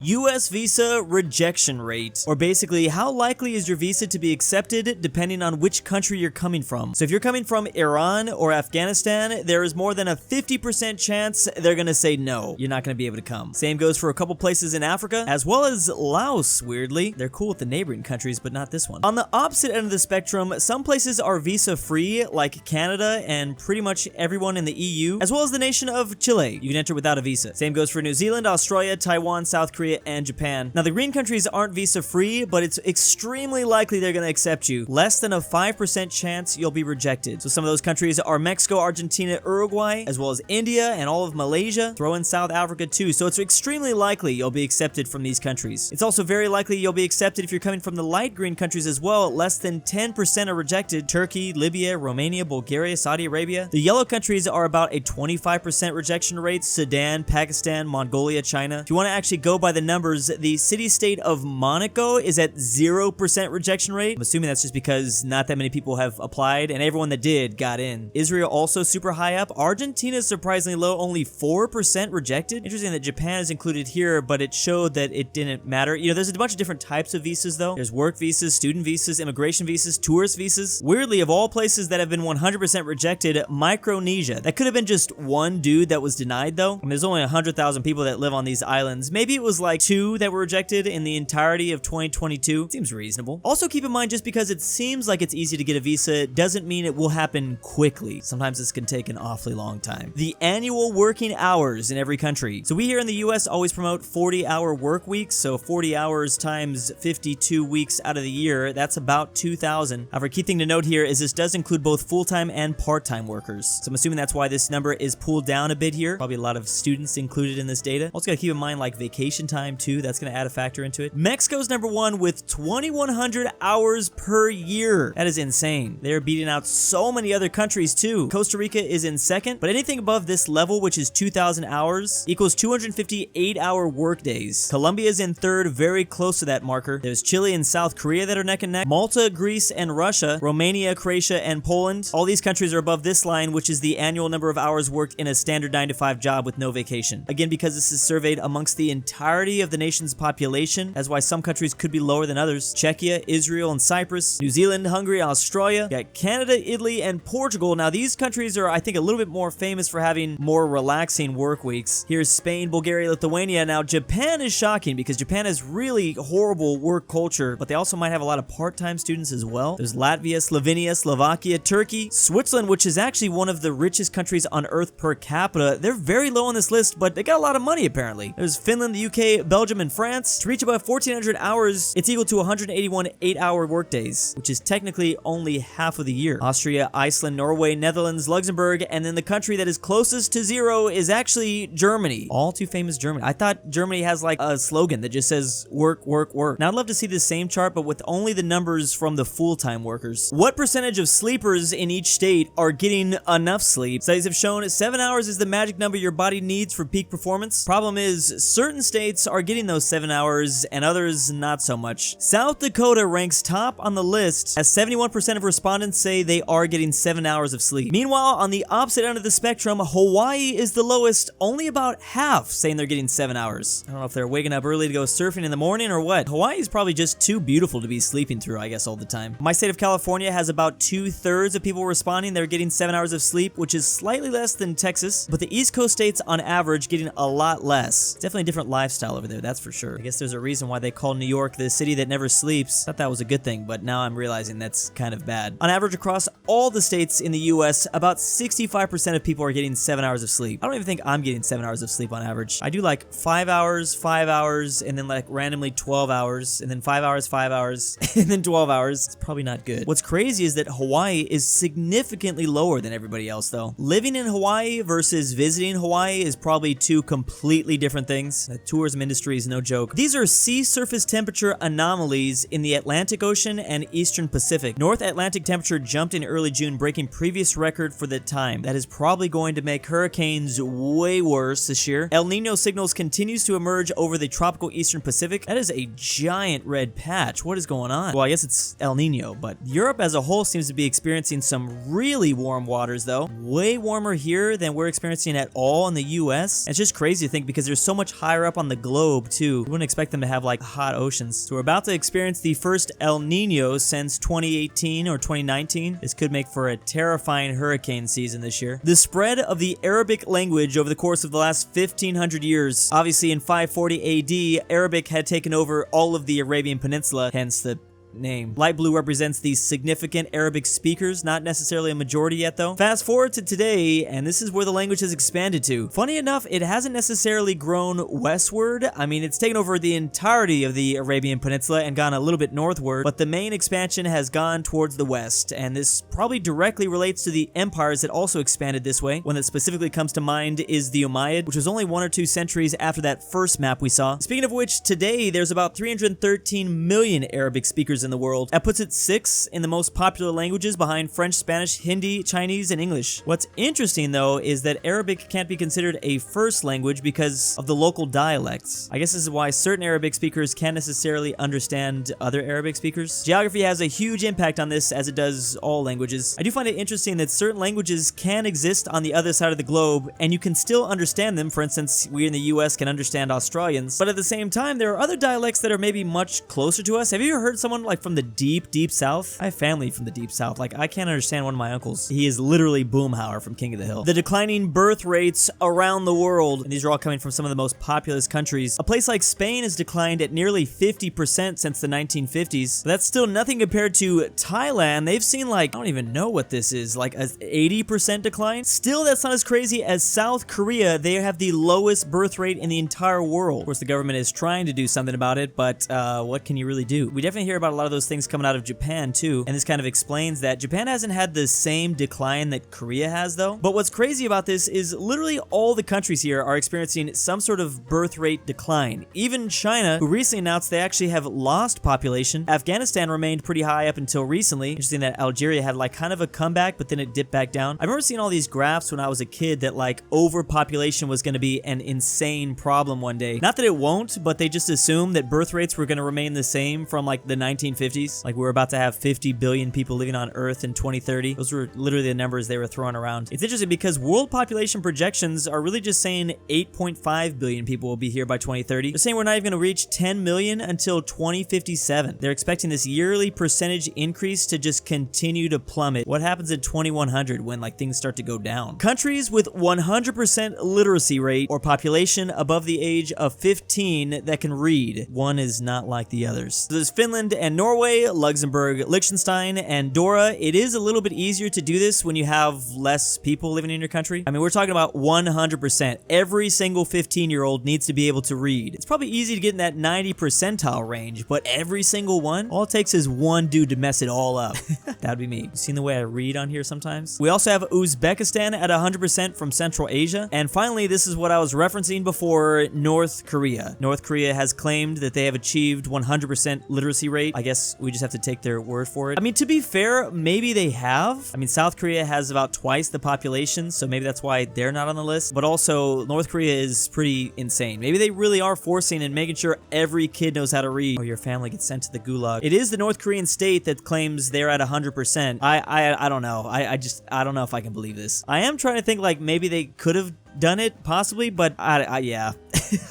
US visa rejection rate, or basically how likely is your visa to be accepted depending on which country you're coming from. So if you're coming from Iran or Afghanistan, there is more than a 50% chance they're gonna say no, you're not gonna be able to come. Same goes for a couple places in Africa, as well as Laos, weirdly. They're cool with the neighboring countries, but not this one. On the opposite end of the spectrum, some places are visa free, like Canada and pretty much everyone in the EU, as well as the nation of Chile. You can enter without a visa. Same goes for New Zealand, Australia, Taiwan, South Korea, and Japan. Now, the green countries aren't visa free, but it's extremely likely they're going to accept you. Less than a 5% chance you'll be rejected. So some of those countries are Mexico, Argentina, Uruguay, as well as India and all of Malaysia. Throw in South Africa too. So it's extremely likely you'll be accepted from these countries. It's also very likely you'll be accepted if you're coming from the light green countries as well. Less than 10% are rejected. Turkey, Libya, Romania, Bulgaria, Saudi Arabia. The yellow countries are about a 25% rejection rate. Sudan, Pakistan, Mongolia, China. If you want to actually go by the numbers, the city-state of Monaco is at 0% rejection rate. I'm assuming that's just because not that many people have applied, and everyone that did got in. Israel also super high up. Argentina is surprisingly low, only 4% rejected. Interesting that Japan is included here, but it showed that it didn't matter. You know, there's a bunch of different types of visas though. There's work visas, student visas, immigration visas, tourist visas. Weirdly, of all places that have been 100% rejected, Micronesia. That could have been just one dude that was denied though. And there's only 100,000 people that live on these islands. Maybe it was like 2 that were rejected in the entirety of 2022. Seems reasonable. Also keep in mind, just because it seems like it's easy to get a visa doesn't mean it will happen quickly. Sometimes this can take an awfully long time. The annual working hours in every country. So we here in the US always promote 40-hour work weeks. So 40 hours times 52 weeks out of the year, that's about 2,000. However, key thing to note here is this does include both full-time and part-time workers. So I'm assuming that's why this number is pulled down a bit here. Probably a lot of students included in this data. Also gotta keep in mind like vacation time too. That's gonna add a factor into it. Mexico's number one with 2,100 hours per year. That is insane. They're beating out so many other countries too. Costa Rica is in second, but anything above this level, which is 2,000 hours, equals 258-hour work days. Colombia is in third, very close to that marker. There's Chile and South Korea that are neck and neck. Malta, Greece, and Russia. Romania, Croatia, and Poland. All these countries are above this line, which is the annual number of hours worked in a standard 9-to-5 job with no vacation. Again, because this is surveyed amongst the entirety of the nation's population, that's why some countries could be lower than others. Czechia, Israel, and Cyprus. New Zealand, Hungary, Australia. You got Canada, Italy, and Portugal. Now, these countries are, I think, a little bit more famous for having more relaxing work weeks. Here's Spain, Bulgaria, Lithuania. Now, Japan is shocking because Japan has really horrible work culture, but they also might have a lot of part-time students as well. There's Latvia, Slovenia, Slovakia, Turkey, Switzerland, which is actually one of the richest countries on earth per capita. They're very low on this list, but they got a lot of money apparently. There's Finland, the UK, Belgium, and France. To reach about 1,400 hours, it's equal to 181 8-hour workdays, which is technically only half of the year. Austria, Iceland, Norway, Netherlands, Luxembourg, and then the country that is closest to zero is actually Germany. All too famous Germany. I thought Germany has like a slogan that just says work, work, work. Now I'd love to see the same chart, but with only the numbers from the full-time workers. What percentage of sleepers in each state are getting enough sleep? Studies have shown 7 hours is the magic number your body needs for peak performance. Problem is, certain states are getting those 7 hours and others not so much. South Dakota ranks top on the list as 71% of respondents say they are getting 7 hours of sleep. Meanwhile, on the opposite end of the spectrum, Hawaii is the lowest, only about half saying they're getting 7 hours. I don't know if they're waking up early to go surfing in the morning or what. Hawaii is probably just too beautiful to be sleeping through, I guess, all the time. My state of California has about 2/3 of people responding they're getting 7 hours of sleep, which is slightly less than Texas, but the East Coast states on average getting a lot less. Definitely a different lifestyle over there, that's for sure. I guess there's a reason why they call New York the city that never sleeps. Thought that was a good thing, but now I'm realizing that's kind of bad. On average across all the states in the US, about 65% of people are getting 7 hours of sleep. I don't even think I'm getting 7 hours of sleep on average. I do like 5 hours, and then like randomly 12 hours, and then 5 hours, and then 12 hours. It's probably not good. What's crazy is that Hawaii is significantly lower than everybody else though. Living in Hawaii versus visiting Hawaii is probably two completely different things. The tourism industry is no joke. These are sea surface temperature anomalies in the Atlantic Ocean and Eastern Pacific. North Atlantic temperature jumped in early June, breaking previous record for the time. That is probably going to make hurricanes way worse this year. El Nino signals continues to emerge over the tropical Eastern Pacific. That is a giant red patch. What is going on? Well, I guess it's El Nino, but Europe as a whole seems to be experiencing some really warm waters though. Way warmer here than we're experiencing at all in the US. It's just crazy to think because they're so much higher up on the globe too. You wouldn't expect them to have like hot oceans. So we're about to experience the first El Nino since 2018 or 2019. This could make for a terrifying hurricane season this year. The spread of the Arabic language over the course of the last 1500 years. Obviously in 540 AD, Arabic had taken over all of the Arabian Peninsula, hence the name. Light blue represents the significant Arabic speakers, not necessarily a majority yet though. Fast forward to today, and this is where the language has expanded to. Funny enough, it hasn't necessarily grown westward. I mean, it's taken over the entirety of the Arabian Peninsula and gone a little bit northward, but the main expansion has gone towards the west, and this probably directly relates to the empires that also expanded this way. One that specifically comes to mind is the Umayyad, which was only 1 or 2 centuries after that first map we saw. Speaking of which, today there's about 313 million Arabic speakers in the world. That puts it 6th in the most popular languages behind French, Spanish, Hindi, Chinese, and English. What's interesting though is that Arabic can't be considered a first language because of the local dialects. I guess this is why certain Arabic speakers can't necessarily understand other Arabic speakers. Geography has a huge impact on this, as it does all languages. I do find it interesting that certain languages can exist on the other side of the globe and you can still understand them. For instance, we in the US can understand Australians, but at the same time there are other dialects that are maybe much closer to us. Have you ever heard someone like from the deep south? I have family from the deep south. Like, I can't understand one of my uncles. He is literally Boomhauer from King of the Hill. The declining birth rates around the world, and these are all coming from some of the most populous countries. A place like Spain has declined at nearly 50% since the 1950s, but that's still nothing compared to Thailand. They've seen like, I don't even know what this is, like an 80% decline. Still, that's not as crazy as South Korea. They have the lowest birth rate in the entire world. Of course, the government is trying to do something about it, but what can you really do? We definitely hear about a lot of those things coming out of Japan too, and this kind of explains that Japan hasn't had the same decline that Korea has though. But what's crazy about this is literally all the countries here are experiencing some sort of birth rate decline. Even China, who recently announced they actually have lost population. Afghanistan remained pretty high up until recently. Interesting that Algeria had like kind of a comeback, but then it dipped back down. I remember seeing all these graphs when I was a kid that like overpopulation was going to be an insane problem one day. Not that it won't, but they just assumed that birth rates were going to remain the same from like the 1950s. Like we're about to have 50 billion people living on Earth in 2030. Those were literally the numbers they were throwing around. It's interesting because world population projections are really just saying 8.5 billion people will be here by 2030. They're saying we're not even going to reach 10 million until 2057. They're expecting this yearly percentage increase to just continue to plummet. What happens in 2100 when like things start to go down? Countries with 100% literacy rate or population above the age of 15 that can read. One is not like the others. So there's Finland and Norway, Luxembourg, Liechtenstein, and Andorra. It is a little bit easier to do this when you have less people living in your country. I mean, we're talking about 100%. Every single 15-year-old needs to be able to read. It's probably easy to get in that 90 percentile range, but every single one? All it takes is one dude to mess it all up. That would be me. You seen the way I read on here sometimes? We also have Uzbekistan at 100% from Central Asia. And finally, this is what I was referencing before, North Korea. North Korea has claimed that they have achieved 100% literacy rate. I guess we just have to take their word for it. I mean, to be fair, maybe they have. I mean, South Korea has about twice the population, so maybe that's why they're not on the list. But also, North Korea is pretty insane. Maybe they really are forcing and making sure every kid knows how to read, or your family gets sent to the gulag. It is the North Korean state that claims they're at 100%. I don't know. I don't know if I can believe this. I am trying to think like maybe they could have done it possibly, but yeah.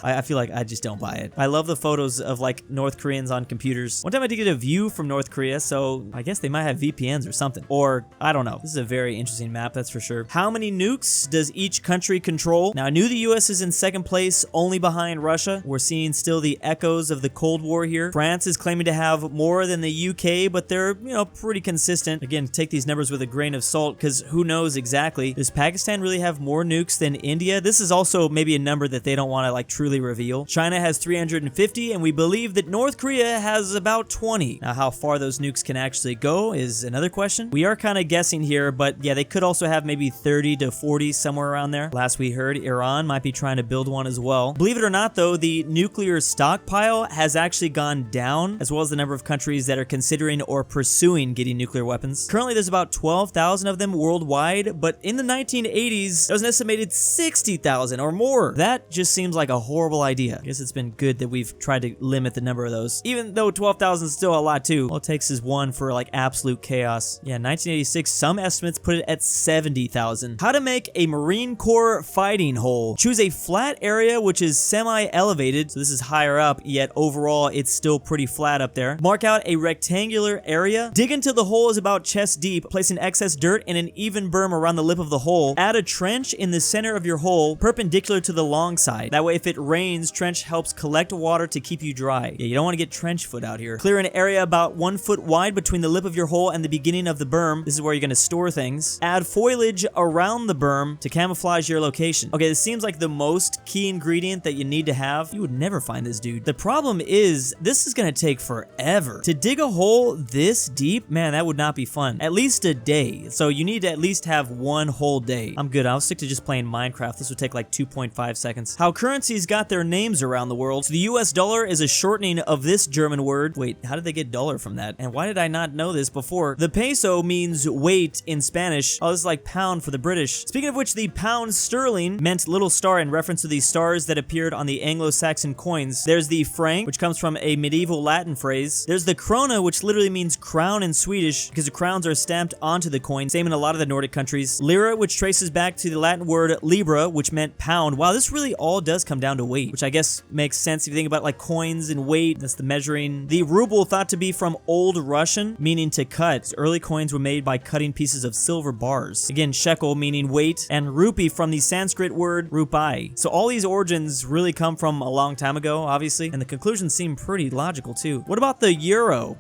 I feel like I just don't buy it. I love the photos of like North Koreans on computers. One time I did get a view from North Korea, so I guess they might have VPNs or something. Or, I don't know. This is a very interesting map, that's for sure. How many nukes does each country control? Now, I knew the US is in second place, only behind Russia. We're seeing still the echoes of the Cold War here. France is claiming to have more than the UK, but they're, you know, pretty consistent. Again, take these numbers with a grain of salt, because who knows exactly. Does Pakistan really have more nukes than India? This is also maybe a number that they don't want to like truly reveal. China has 350, and we believe that North Korea has about 20. Now, how far those nukes can actually go is another question. We are kind of guessing here, but yeah, they could also have maybe 30 to 40, somewhere around there. Last we heard, Iran might be trying to build one as well. Believe it or not, though, the nuclear stockpile has actually gone down, as well as the number of countries that are considering or pursuing getting nuclear weapons. Currently, there's about 12,000 of them worldwide, but in the 1980s, there was an estimated 60,000 or more. That just seems like a horrible idea. I guess it's been good that we've tried to limit the number of those, even though 12,000 is still a lot too. All it takes is one for like absolute chaos. Yeah, 1986, some estimates put it at 70,000. How to make a Marine Corps fighting hole. Choose a flat area which is semi-elevated, so this is higher up, yet overall it's still pretty flat up there. Mark out a rectangular area. Dig until the hole is about chest deep, placing excess dirt in an even berm around the lip of the hole. Add a trench in the center of your hole, perpendicular to the long side. That way if it rains, trench helps collect water to keep you dry. Yeah, you don't want to get trench foot out here. Clear an area about 1 foot wide between the lip of your hole and the beginning of the berm. This is where you're going to store things. Add foliage around the berm to camouflage your location. Okay, this seems like the most key ingredient that you need to have. You would never find this dude. The problem is, this is going to take forever. To dig a hole this deep, man, that would not be fun. At least a day. So you need to at least have one whole day. I'm good. I'll stick to just playing Minecraft. This would take like 2.5 seconds. How currencies got their names around the world. So the US dollar is a shortening of this German word. Wait, how did they get dollar from that? And why did I not know this before? The peso means weight in Spanish. Oh, this is like pound for the British. Speaking of which, the pound sterling meant little star in reference to the stars that appeared on the Anglo-Saxon coins. There's the franc, which comes from a medieval Latin phrase. There's the krona, which literally means crown in Swedish, because the crowns are stamped onto the coin. Same in a lot of the Nordic countries. Lira, which traces back to the Latin word libra, which meant pound. Wow, this really all does come down to weight, which I guess makes sense if you think about like coins and weight. That's the measuring. The ruble, thought to be from Old Russian, meaning to cut. Early coins were made by cutting pieces of silver bars. Again, shekel meaning weight, and rupee from the Sanskrit word rupai. So all these origins really come from a long time ago, obviously, and the conclusions seem pretty logical too. What about the euro?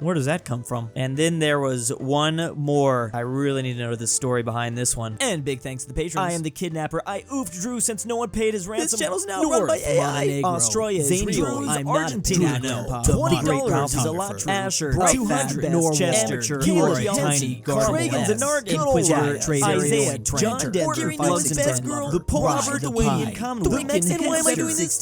Where does that come from? And then there was one more. I really need to know the story behind this one. And big thanks to the patrons. I am the kidnapper. I oofed Drew since no one paid his ransom. This channel's now run by AI. Australia is real. I'm Argentinian. $20 is a lot. Asher, 200, Norway, Chester, Tiny, Traven, A Nargin, Traven, John Denver, KirinoIsBestGirl, the Polish-Lithuanian Commonwealth, Twickenhamster,